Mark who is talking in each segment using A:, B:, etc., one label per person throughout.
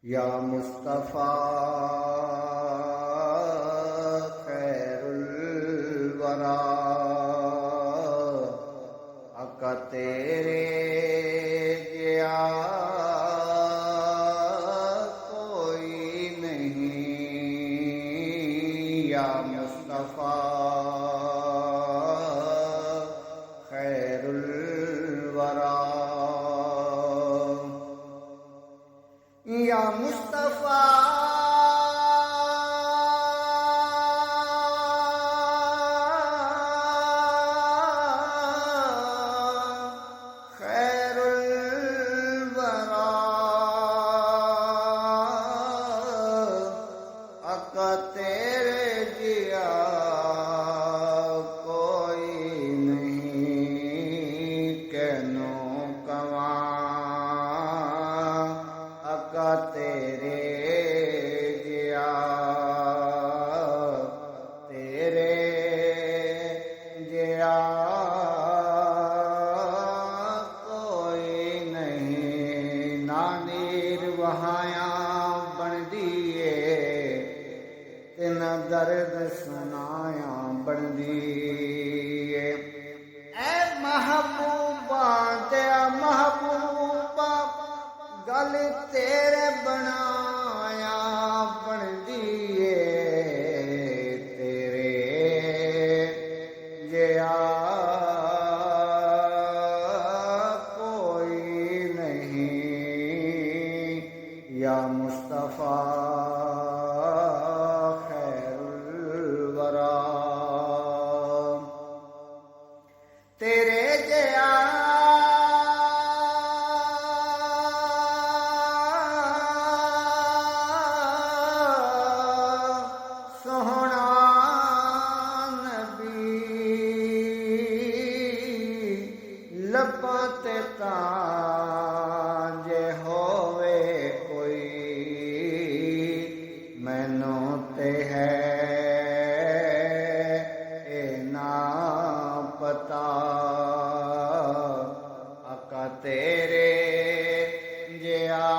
A: या मुस्तफ़ा खैरुल वरा आका तेरे जिया कोई नहीं। या मुस्तफ़ा खैरुल वरा या मुस्तफ़ा खैरुल वरा आका तेरे जिया कोई नहीं। कहनो कवा आका तेरे जिया कोई नहीं। ना नीर वहाया बन दिए ते न दर्द सुनाया बन दिए। ऐ महबूबा तेरा महबूबा गल तेरे बनाया बन दिए। तेरे जिया कोई नहीं। या मुस्तफ़ा खैरुल वरा तेरे जिया लपते तां जे होवे कोई मैनू ते है ए ना पता। आका तेरे जिया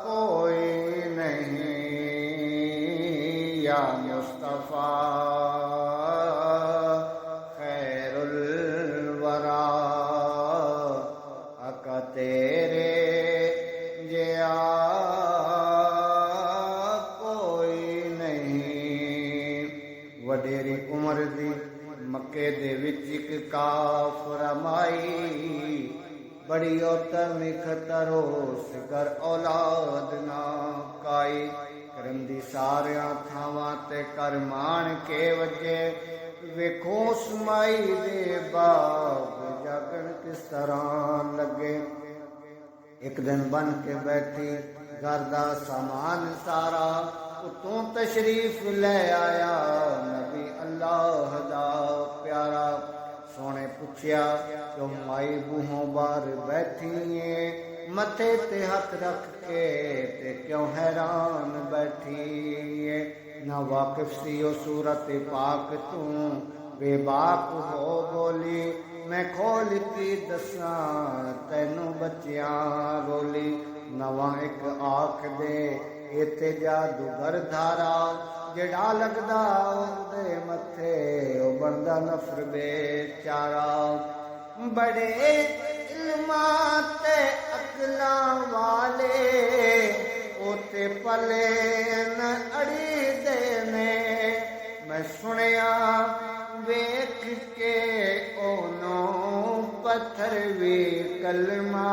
A: कोई नहीं। या मुस्तफ़ा आका तेरे जिया कोई नहीं। वडेरी उम्र दी मक्के दे विच इक काफर माई बड़ी औत मिखतरो सिगर औलाद ना काई। करम दी सारियां थावां ते कर मान के वजे वेखो उस माई दे बाग जागण किस तरह लगे। एक दिन बन के बैठी घर दा सामान सारा उतों तशरीफ ले आया नबी अल्लाह दा प्यारा। सोने पुछया क्यों माई बूहों बार बैठी है मथे ते हथ रख के ते क्यों हैरान बैठी है। ना वाकिफ सी ओ सूरत पाक तू बेबाक हो बोली मैं खोल की दसा तैनू बच्चियां रोली। नवा एक आख दे इत्थे जादूगर धारा जेड़ा लगदा उहदे मथे ओ बनदा नफर बेचारा। बड़े इल्मां ते अकलां वाले ओते पले न अड़ी दे ने। मैं सुनिया वेख के ओनो पत्थर भी कलमा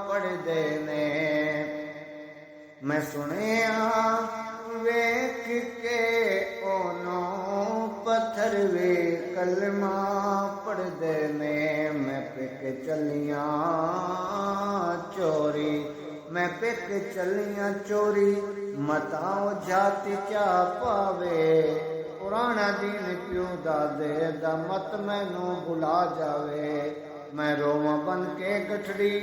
A: पढ़दे ने। मैं सुनिया वेख के ओनो पत्थर भी कलमा पढ़दे ने। मैं पिक चलियां चोरी मैं पिक चलियां चोरी मताओ जाति चा पावे। पुराना दीन प्यो दादे दा मत मैनू भुला जावे। मैं रोवां बन के गठड़ी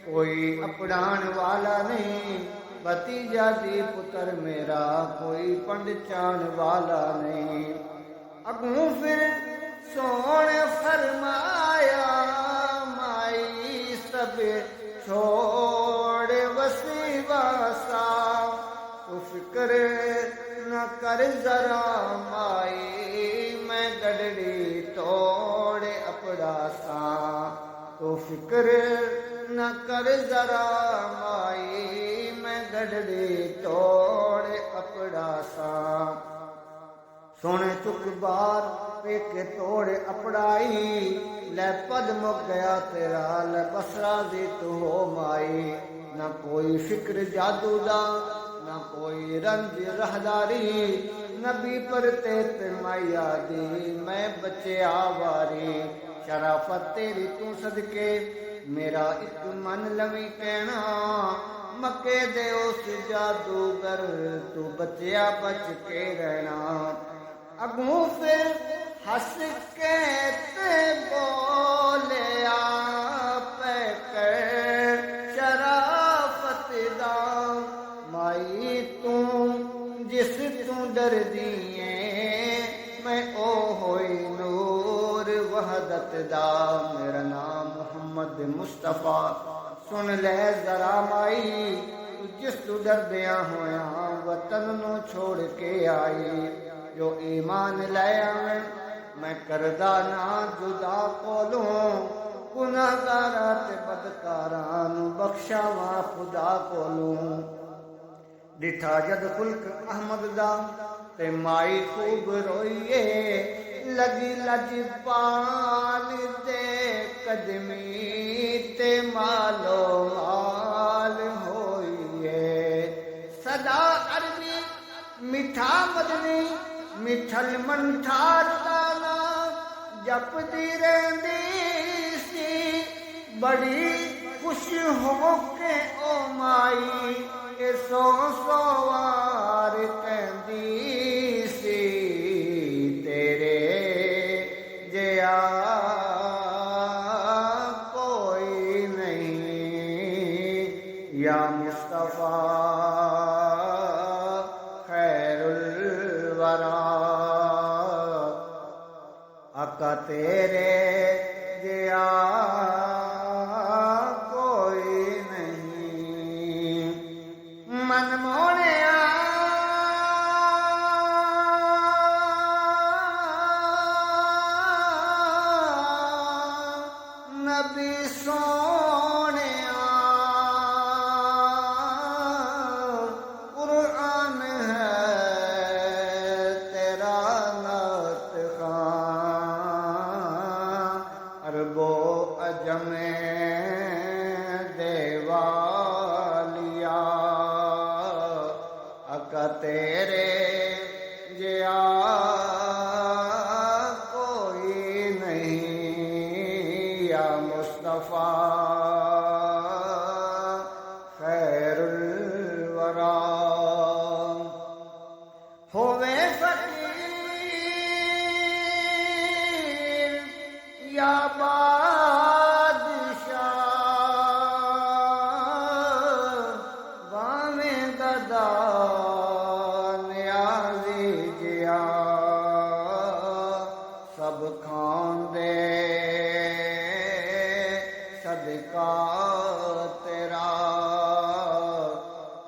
A: कोई अपड़ाण वाला नहीं। भतीजा दी पुत्र मेरा कोई पंडचाण वाला नहीं। अगू फिर सोने फरमाया माई सब छोड़ फिक्र न कर जरा माई, मैं गढ़ड़ी तोड़ अपड़ा सा। सोने चुक बार पेके तोड़ अपड़ाई, ले पद मुक गया तेरा, ले बसरा दी तू हो माई। न कोई फिक्र जादू दा, न कोई रंज रहदारी, नबी पर ते माया दी, मैं बचे आवारी। शराफत तेरी तू सदके, मेरा एक मन लवी कहना, मक्के दे उस जादूगर, तू बचिया बच के रहना। अगू फिर हंस के ते बोलिया, पैकर शराफत दा, माई तू जिस तू डर दिए, मैं ओ होई नूर वहदत दा। मेरा नाम मोहम्मद मुस्तफा, सुन ले जरा माई, जिस तू डरदिया होया वतन नू छोड़ के आई। जो ईमान ले आवे मैं करदा ना जुदा कोलों, गुनाहगारा ते बदकारां नू बख्शावा खुदा कोलों। डिठा जद खुल्क अहमद दा ते माई खूब रोईए, लगी लजपाल दे कदमी ते मालो माल होइए। सदा अरबी मिठा मदनी, मिठल मंठा ताना, जपदी रहंदी सी, बड़ी खुश हो के ओ माई, के सौ सौ वार कहंदी सी, तेरे जया कोई नहीं, या मुस्तफा आका तेरे जया कोई नहीं। मन मोड़िया नबी सोनिया, कुरान है तेरा नात खां, अरबो अजमे देवालिया, अका तेरे जया कोई नहीं, या मुस्तफा खैरुल वरा। होवे फकीर या बादशाह, बामे गदा न्याजी जिया, सब खांदे सदका तेरा,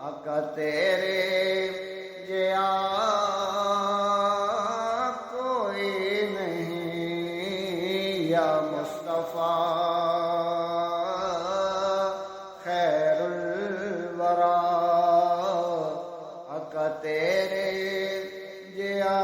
A: आका तेरे जया कोई नहीं, या मुस्तफा खैरुल वरा, आका तेरे जया